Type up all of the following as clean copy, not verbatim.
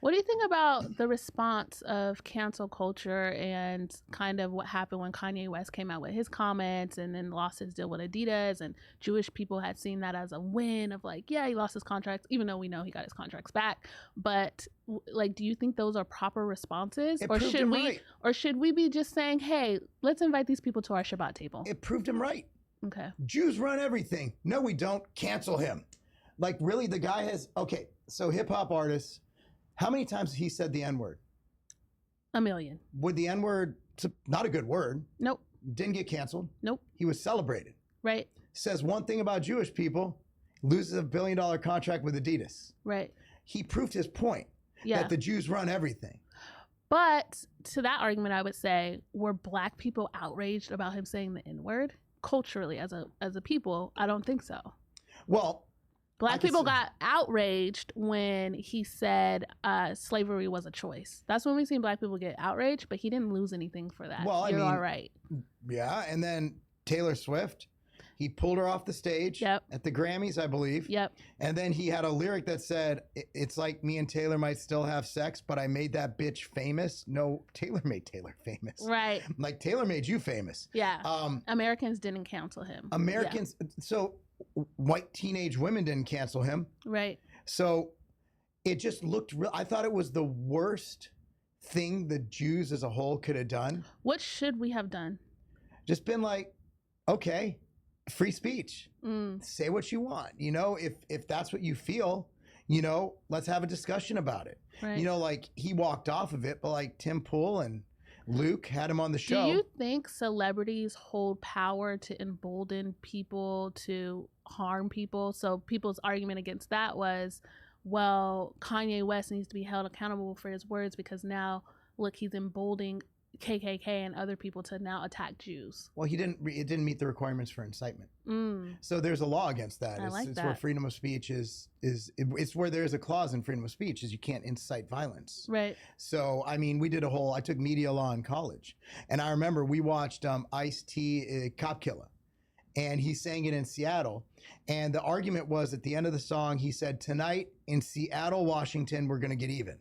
What do you think about the response of cancel culture and kind of what happened when Kanye West came out with his comments and then lost his deal with Adidas, and Jewish people had seen that as a win of like, yeah, he lost his contracts, even though we know he got his contracts back. But like, do you think those are proper responses? It proved him right. Or should we be just saying, hey, let's invite these people to our Shabbat table? It proved him right. Okay. Jews run everything. No, we don't. Cancel him. Like, really, the guy has, okay, so hip-hop artists, how many times has he said the N-word? 1 million. Would the N-word, not a good word. Nope. Didn't get canceled. Nope. He was celebrated. Right. Says one thing about Jewish people, loses $1 billion contract with Adidas. Right. He proved his point that the Jews run everything. But to that argument, I would say, were black people outraged about him saying the N-word? Culturally, as a people, I don't think so. Well, black people got outraged when he said slavery was a choice. That's when we seen black people get outraged, but he didn't lose anything for that. Well, You're all right. Yeah, and then Taylor Swift, he pulled her off the stage at the Grammys, I believe. Yep. And then he had a lyric that said, it's like me and Taylor might still have sex, but I made that bitch famous. No, Taylor made Taylor famous. Right. Like, Taylor made you famous. Yeah. Americans didn't cancel him. Americans, so white teenage women didn't cancel him. Right. So it just looked real. I thought it was the worst thing the Jews as a whole could have done. What should we have done? Just been like, okay, free speech. Say what you want. You know, if that's what you feel, you know, let's have a discussion about it. Right. You know, like, he walked off of it, but like Tim Pool and Luke had him on the show. Do you think celebrities hold power to embolden people to harm people? So people's argument against that was, well, Kanye West needs to be held accountable for his words because now, look, he's emboldening KKK and other people to now attack Jews. Well, it didn't meet the requirements for incitement. So there's a law against that. It's where freedom of speech it's where there's a clause in freedom of speech is you can't incite violence. Right. So, I mean, I took media law in college, and I remember we watched Ice-T, Cop Killer, and he sang it in Seattle. And the argument was at the end of the song, he said, tonight in Seattle, Washington, we're going to get even.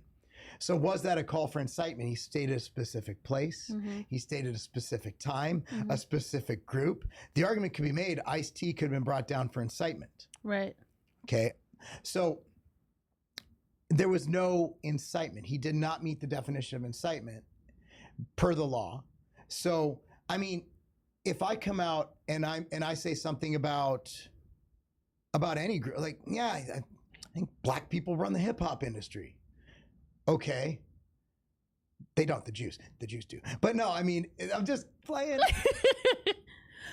So was that a call for incitement? He stated a specific place. He stated a specific time, a specific group. The argument could be made, Ice-T could have been brought down for incitement. Right. Okay. So there was no incitement. He did not meet the definition of incitement per the law. So, I mean, if I come out and I say something about any group, like, yeah, I think black people run the hip hop industry. Okay. They don't, the Jews do. But no, I mean, I'm just playing.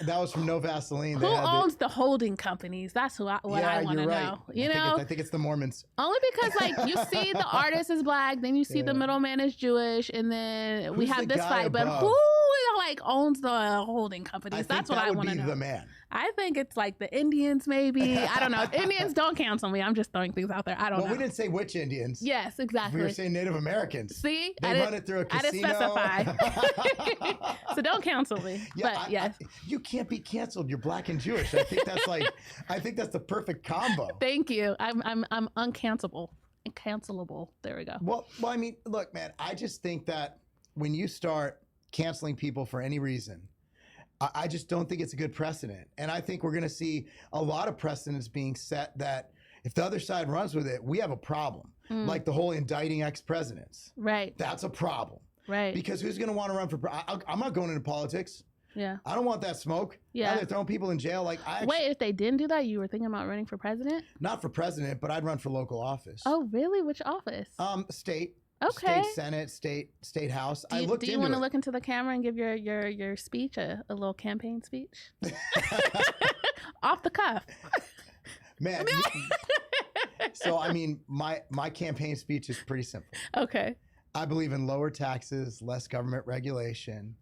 That was from No Vaseline. Who owns the holding companies? That's what I want to know. You know? I think it's the Mormons. Only because, like, you see the artist is black, then you see the middleman is Jewish, and then we have this fight. But who, like, owns the holding companies? That's what I want to know. The man. I think it's like the Indians, maybe. I don't know. Indians, don't cancel me. I'm just throwing things out there. I don't know. Well, we didn't say which Indians. Yes, exactly. We were saying Native Americans. See? They run it through a casino. I didn't specify. So don't cancel me. Yeah, but yes. You can't be canceled. You're black and Jewish. I think that's the perfect combo. Thank you. I'm uncancelable. Cancelable. There we go. Well, I mean, look, man, I just think that when you start canceling people for any reason, I just don't think it's a good precedent. And I think we're going to see a lot of precedents being set that if the other side runs with it, we have a problem. Like the whole indicting ex-presidents. Right. That's a problem. Right. Because who's going to want to run for I'm not going into politics. Yeah. I don't want that smoke. Yeah. They're throwing people in jail. Like, wait, if they didn't do that, you were thinking about running for president? Not for president, but I'd run for local office. Oh, really? Which office? State. Okay. State Senate, state House. Do you want to look into the camera and give your speech, a little campaign speech? Off the cuff. Man. So, I mean, my campaign speech is pretty simple. Okay. I believe in lower taxes, less government regulation,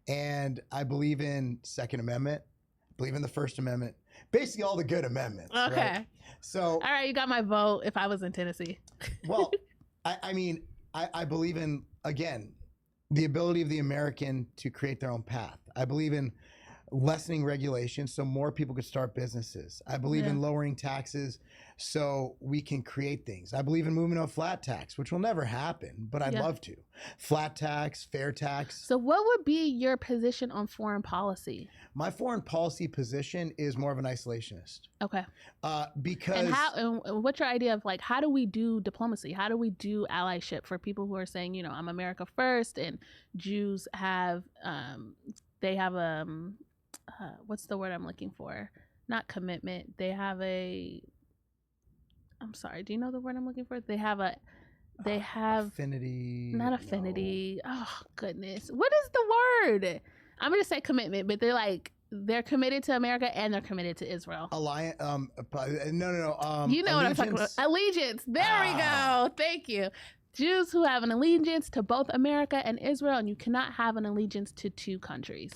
and I believe in Second Amendment. I believe in the First Amendment. Basically, all the good amendments. Okay. Right? So. All right, you got my vote if I was in Tennessee. Well, I mean, I believe in, again, the ability of the American to create their own path. I believe in lessening regulations so more people could start businesses. I believe in lowering taxes so we can create things. I believe in moving to a flat tax, which will never happen, but I'd love to. Flat tax, fair tax. So what would be your position on foreign policy? My foreign policy position is more of an isolationist. Okay. Because and what's your idea of like, how do we do diplomacy? How do we do allyship for people who are saying, you know, I'm America first, and Jews have, they have what's the word I'm looking for? Not commitment. They have I'm sorry. Do you know the word I'm looking for? They have affinity. Not affinity. No. Oh goodness. What is the word? I'm going to say commitment, but they're committed to America and they're committed to Israel. No. You know what I'm talking about. Allegiance. There we go. Thank you. Jews who have an allegiance to both America and Israel, and you cannot have an allegiance to two countries.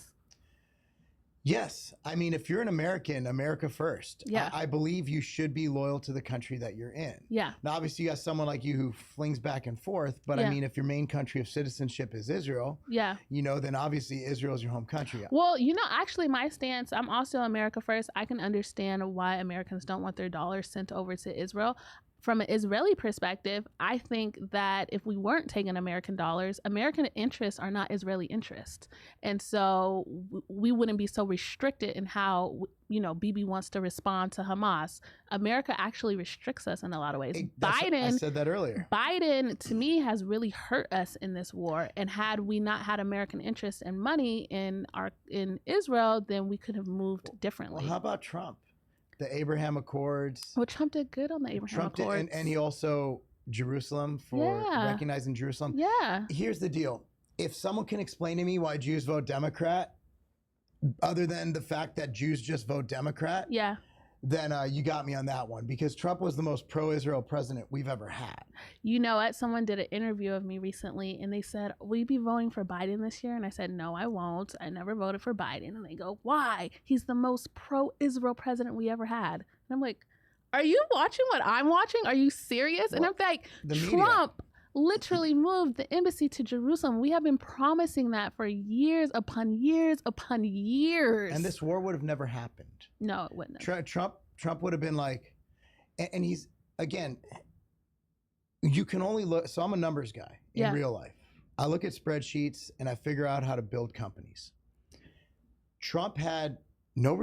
Yes. I mean, if you're an American, America first. Yeah. I believe you should be loyal to the country that you're in. Yeah. Now, obviously, you got someone like you who flings back and forth. But I mean, if your main country of citizenship is Israel, then obviously Israel is your home country. Well, actually, my stance, I'm also America first. I can understand why Americans don't want their dollars sent over to Israel. From an Israeli perspective, I think that if we weren't taking American dollars, American interests are not Israeli interests. And so we wouldn't be so restricted in how, Bibi wants to respond to Hamas. America actually restricts us in a lot of ways. I said that earlier. Biden, to me, has really hurt us in this war. And had we not had American interests and money in Israel, then we could have moved differently. Well, how about Trump? The Abraham Accords. Well, Trump did good on the Abraham Accords. And he also, Jerusalem, for recognizing Jerusalem. Yeah. Here's the deal. If someone can explain to me why Jews vote Democrat, other than the fact that Jews just vote Democrat, then you got me on that one, because Trump was the most pro-Israel president we've ever had. You know what? Someone did an interview of me recently, and they said, will you be voting for Biden this year? And I said, no, I won't. I never voted for Biden. And they go, why? He's the most pro-Israel president we ever had. And I'm like, are you watching what I'm watching? Are you serious? And I'm like, Trump literally moved the embassy to Jerusalem. We have been promising that for years upon years upon years. And this war would have never happened. No, it wouldn't have. Trump would have been like, and he's, again, you can only look, so I'm a numbers guy in real life. I look at spreadsheets and I figure out how to build companies. Trump had no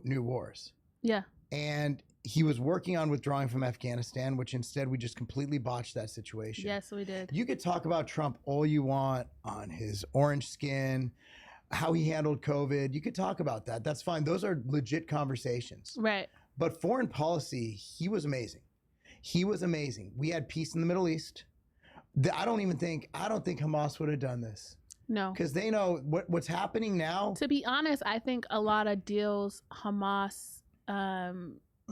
new wars. Yeah. And he was working on withdrawing from Afghanistan, which instead we just completely botched that situation. Yes, we did. You could talk about Trump all you want on his orange skin, how he handled COVID. You could talk about that. That's fine. Those are legit conversations. Right. But foreign policy, he was amazing. He was amazing. We had peace in the Middle East. I don't think Hamas would have done this. No. Because they know what's happening now. To be honest, I think a lot of deals Hamas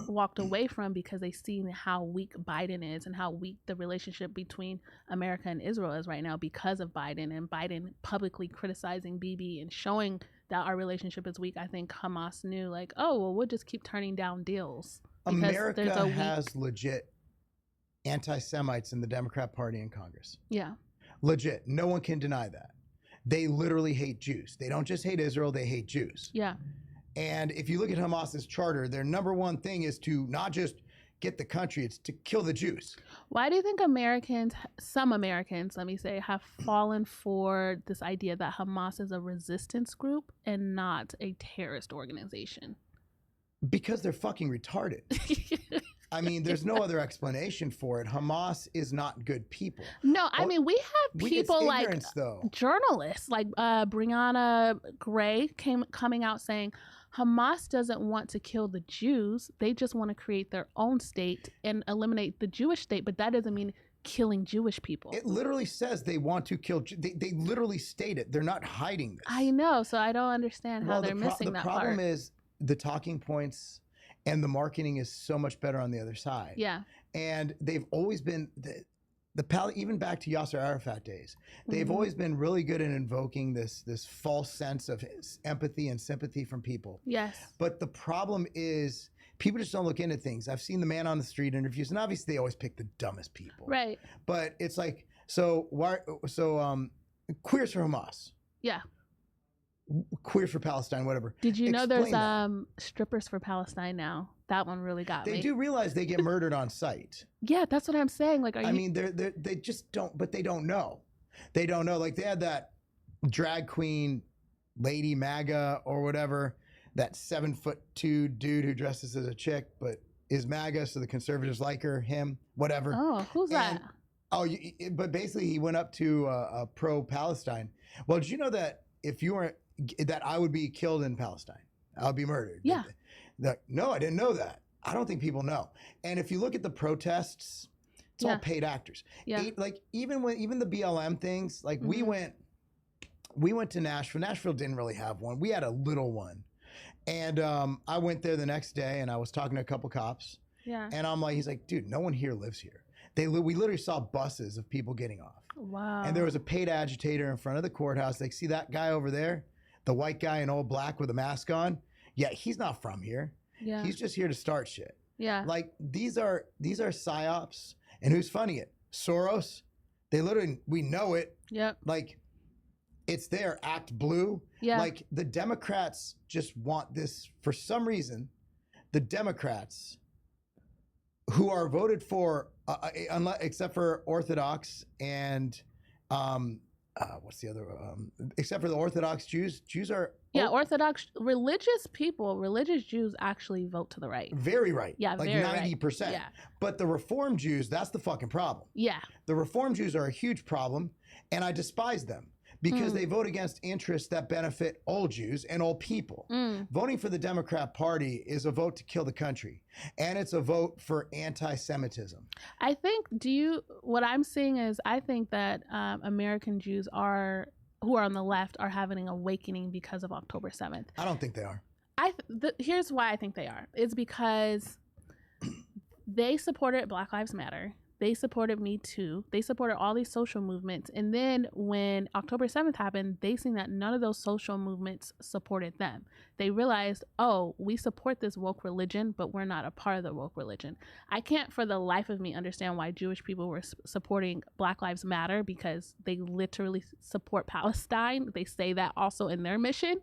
walked away from because they seen how weak Biden is and how weak the relationship between America and Israel is right now because of Biden, and Biden publicly criticizing Bibi and showing that our relationship is weak. I think Hamas knew, like, oh, well, we'll just keep turning down deals. America has legit anti-Semites in the Democrat Party in Congress. Yeah. Legit. No one can deny that. They literally hate Jews. They don't just hate Israel, they hate Jews. Yeah. And if you look at Hamas's charter, their number one thing is to not just get the country, it's to kill the Jews. Why do you think some Americans, let me say, have fallen for this idea that Hamas is a resistance group and not a terrorist organization? Because they're fucking retarded. I mean, there's no other explanation for it. Hamas is not good people. No, I mean, we have people like journalists, like Brianna Gray coming out saying Hamas doesn't want to kill the Jews. They just want to create their own state and eliminate the Jewish state. But that doesn't mean killing Jewish people. It literally says they want to kill. They literally state it. They're not hiding this. I know. So I don't understand how they're missing that part. The problem is the talking points and the marketing is so much better on the other side. Yeah. And they've always been even back to Yasser Arafat days, they've always been really good at invoking this false sense of empathy and sympathy from people. Yes. But the problem is people just don't look into things. I've seen the man on the street interviews, and obviously they always pick the dumbest people. Right. But it's like, queers for Hamas. Yeah. Queer for Palestine, whatever. Did you know Explain there's that. strippers for Palestine now? That one really got me. They do realize they get murdered on site. Yeah, that's what I'm saying. Like, I mean, they just don't, but they don't know. They don't know. Like they had that drag queen lady MAGA or whatever, that 7'2" dude who dresses as a chick but is MAGA, so the conservatives like him, whatever. Oh, who's that? Oh, but basically he went up to a pro-Palestine. Well, did you know that if you were that I would be killed in Palestine? I would be murdered. Yeah. No, I didn't know that. I don't think people know. And if you look at the protests, it's all paid actors. Yeah. Like even the BLM things, like we went to Nashville. Nashville didn't really have one. We had a little one. And I went there the next day and I was talking to a couple cops. Yeah. And I'm like, he's like, dude, no one here lives here. We literally saw buses of people getting off. Wow. And there was a paid agitator in front of the courthouse. Like, see that guy over there? The white guy in all black with a mask on? Yeah, he's not from here. Yeah. He's just here to start shit. Yeah. Like these are psyops. And who's funding it? Soros. They literally, we know it. Yep. Like it's there, Act Blue. Yeah. Like the Democrats just want this for some reason. The Democrats who are voted for, except for Orthodox and what's the other? Except for the Orthodox Jews. Jews are Orthodox religious people, religious Jews actually vote to the right. Very right. Yeah, like very 90%. Right. Yeah. But the Reform Jews, that's the fucking problem. Yeah. The Reform Jews are a huge problem, and I despise them because they vote against interests that benefit all Jews and all people. Voting for the Democrat Party is a vote to kill the country, and it's a vote for anti-Semitism. I think, what I'm seeing is I think that American Jews who are on the left are having an awakening because of October 7th. I don't think they are. Here's why I think they are. It's because they supported Black Lives Matter. They supported Me Too. They supported all these social movements. And then when October 7th happened, they seen that none of those social movements supported them. They realized, oh, we support this woke religion, but we're not a part of the woke religion. I can't for the life of me understand why Jewish people were supporting Black Lives Matter, because they literally support Palestine. They say that also in their mission.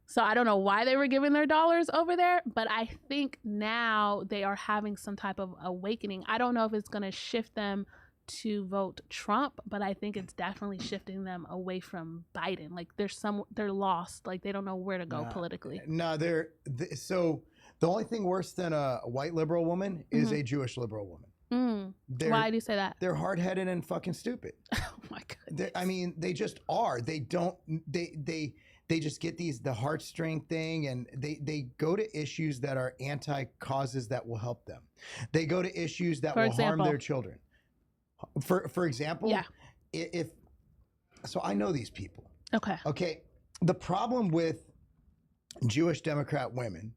So I don't know why they were giving their dollars over there, but I think now they are having some type of awakening. I don't know if it's going to shift them to vote Trump, but I think it's definitely shifting them away from Biden. Like they're lost. Like they don't know where to go politically. No, so the only thing worse than a white liberal woman is a Jewish liberal woman. Why do you say that? They're hard-headed and fucking stupid. Oh my goodness. I mean, they just are. They just get the heartstring thing, and they go to issues that are anti-causes that will help them. They go to issues that will harm their children. For example, so I know these people. Okay. The problem with Jewish Democrat women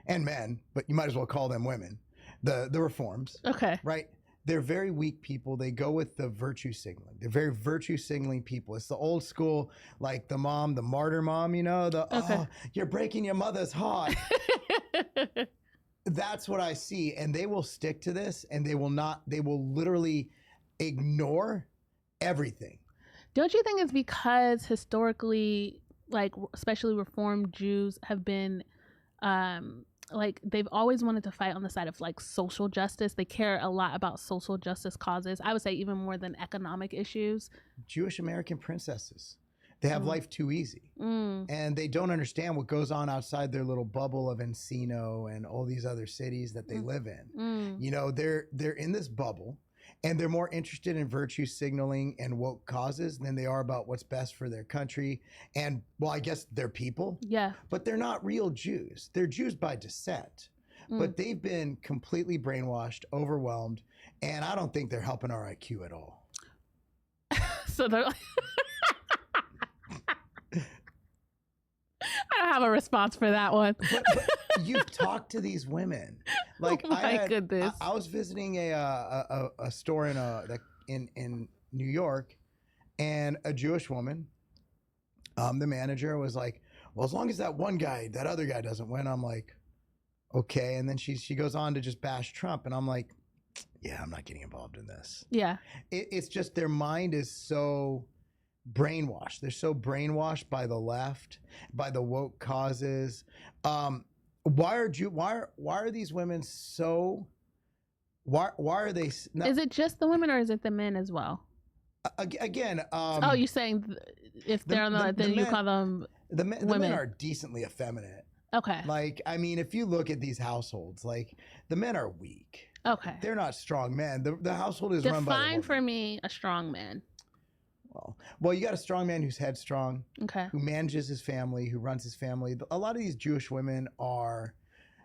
and men, but you might as well call them women, the reforms. Okay. Right? They're very weak people. They go with the virtue signaling. They're very virtue signaling people. It's the old school, like the martyr mom, oh, you're breaking your mother's heart. That's what I see. And they will stick to this, and they will literally ignore everything. Don't you think it's because historically, like especially Reformed Jews have been like they've always wanted to fight on the side of like social justice. They care a lot about social justice causes. I would say even more than economic issues. Jewish American princesses, they have life too easy, and they don't understand what goes on outside their little bubble of Encino and all these other cities that they live in. They're in this bubble, and they're more interested in virtue signaling and woke causes than they are about what's best for their country and, well, I guess their people. Yeah. But they're not real Jews. They're Jews by descent. But they've been completely brainwashed, overwhelmed, and I don't think they're helping our IQ at all. So they're like... I don't have a response for that one. But you've talked to these women. Like, oh my goodness. I was visiting a store in New York, and a Jewish woman, the manager was like, well, as long as that other guy doesn't win, I'm like, okay. And then she goes on to just bash Trump, and I'm like, yeah, I'm not getting involved in this. Yeah. It's just their mind is so brainwashed. They're so brainwashed by the left, by the woke causes. Why are these women so? Why are they? No, Is it just the women or is it the men as well? again, Oh, you're saying if they're on the then you call them the men women are decently effeminate. Okay. Like, I mean, if you look at these households, like the men are weak. Okay. They're not strong men. The household is run by the woman. Define for me a strong man. Well, you got a strong man who's headstrong, okay, who manages his family, who runs his family. A lot of these Jewish women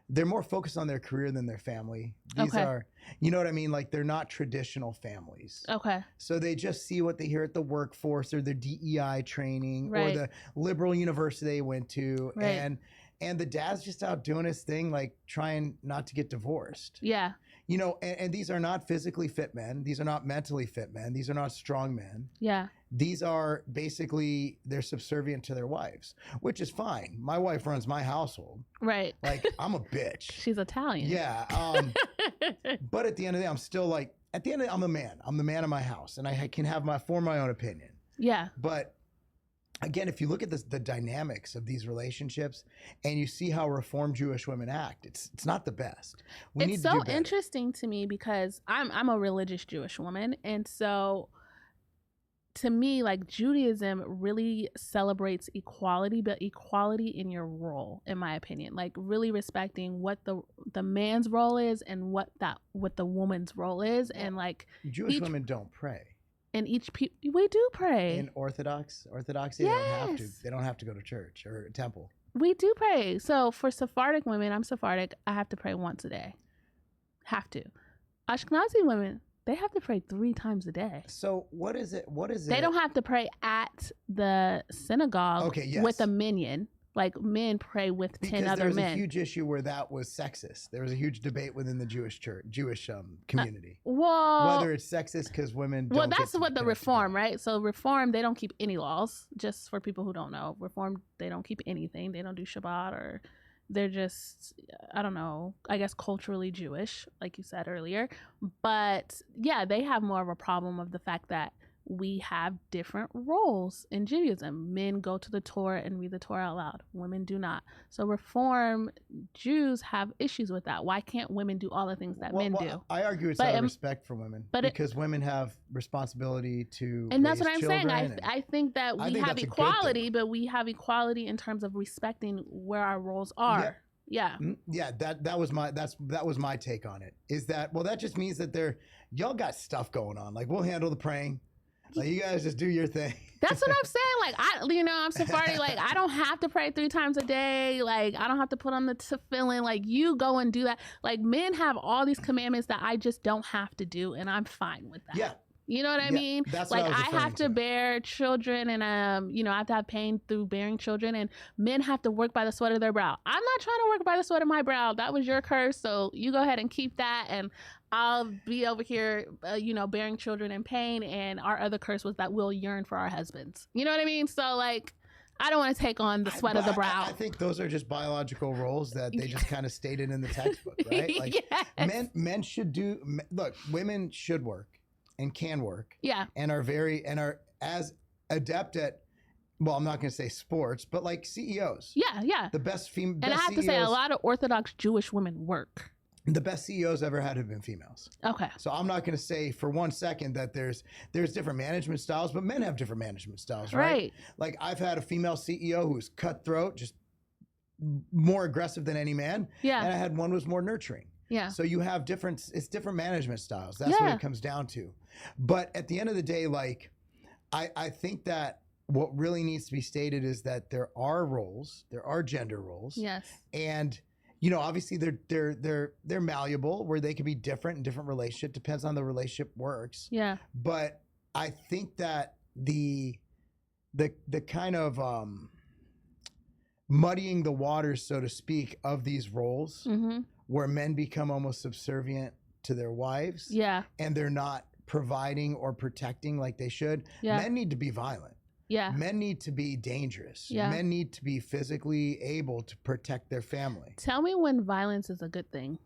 they're more focused on their career than their family. These are, you know what I mean? Like they're not traditional families. Okay. So they just see what they hear at the workforce or their DEI training right. or the liberal university they went to. Right. And the dad's just out doing his thing, like trying not to get divorced. Yeah. You know, and these are not physically fit men. These are not mentally fit men. These are not strong men. Yeah. These are basically, they're subservient to their wives, which is fine. My wife runs my household. Right. Like, I'm a bitch. She's Italian. Yeah. But at the end of the day, I'm still like, I'm a man. I'm the man of my house, and I can form my own opinion. Yeah. But again, if you look at the dynamics of these relationships and you see how Reformed Jewish women act, it's not the best. It's so interesting to me because I'm a religious Jewish woman, and so to me, like Judaism really celebrates equality, but equality in your role, in my opinion, like really respecting what the man's role is and what the woman's role is, and like Jewish women don't pray. And we do pray. In Orthodoxy, yes. they don't have to go to church or a temple. We do pray. So for Sephardic women, I'm Sephardic, I have to pray once a day. Have to. Ashkenazi women, they have to pray 3 times a day. So what is it? They don't have to pray at the synagogue with a minyan. Like men pray with 10 other men. Because there's a huge issue where that was sexist. There was a huge debate within the Jewish community. Whether it's sexist because women don't. Well, that's what the Reform, right? So Reform, they don't keep any laws. Just for people who don't know, Reform, they don't keep anything. They don't do Shabbat, or they're just, I don't know, I guess culturally Jewish, like you said earlier. But yeah, they have more of a problem of the fact that we have different roles in Judaism. Men go to the Torah and read the Torah out loud. Women do not. So Reform Jews have issues with that. Why can't women do all the things that men do? I argue it's out of respect for women, because women have responsibility to and that's what I'm saying. I think that we have equality, but we have equality in terms of respecting where our roles are. Yeah. That was my take on it. Is that, well, that just means that y'all got stuff going on. Like, we'll handle the praying. Like, you guys just do your thing. That's what I'm saying. Like, I'm Sephardi. Like, I don't have to pray 3 times a day. Like, I don't have to put on the tefillin. Like, you go and do that. Like, men have all these commandments that I just don't have to do, and I'm fine with that. Yeah. You know what I mean? That's like, what I have to bear children, and I have to have pain through bearing children, and men have to work by the sweat of their brow. I'm not trying to work by the sweat of my brow. That was your curse, so you go ahead and keep that, and I'll be over here, bearing children in pain, and our other curse was that we'll yearn for our husbands. You know what I mean? So, like, I don't want to take on the sweat of the brow. I think those are just biological roles that they just kind of stated in the textbook, right? Like, yes. Men should look, women should work and can work. Yeah. And are as adept at, well, I'm not going to say sports, but like CEOs. Yeah, yeah. The best female. And I have to say, a lot of Orthodox Jewish women work. The best CEOs ever had have been females. Okay. So I'm not going to say for one second that there's different management styles, but men have different management styles, right? Like, I've had a female CEO who's cutthroat, just more aggressive than any man. Yeah. And I had one who was more nurturing. Yeah. So you have different management styles. That's what it comes down to. But at the end of the day, like, I think that what really needs to be stated is that there are roles, there are gender roles. Yes. And obviously they're malleable, where they can be different in different relationships. Depends on the relationship works. Yeah. But I think that the kind of muddying the waters, so to speak, of these roles, where men become almost subservient to their wives. Yeah. And they're not providing or protecting like they should. Yeah. Men need to be violent. Yeah. Men need to be dangerous. Yeah. Men need to be physically able to protect their family. Tell me when violence is a good thing.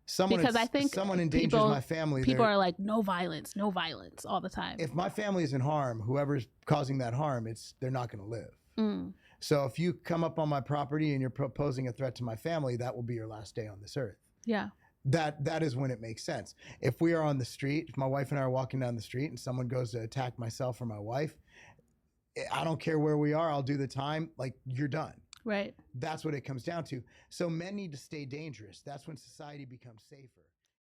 Because I think someone endangers my family. People are like, no violence all the time. If my family is in harm, whoever's causing that harm, they're not going to live. So if you come up on my property and you're posing a threat to my family, that will be your last day on this earth. Yeah. That is when it makes sense. If we are on the street, if my wife and I are walking down the street and someone goes to attack myself or my wife, I don't care where we are, I'll do the time. Like, you're done. Right. That's what it comes down to. So men need to stay dangerous. That's when society becomes safer.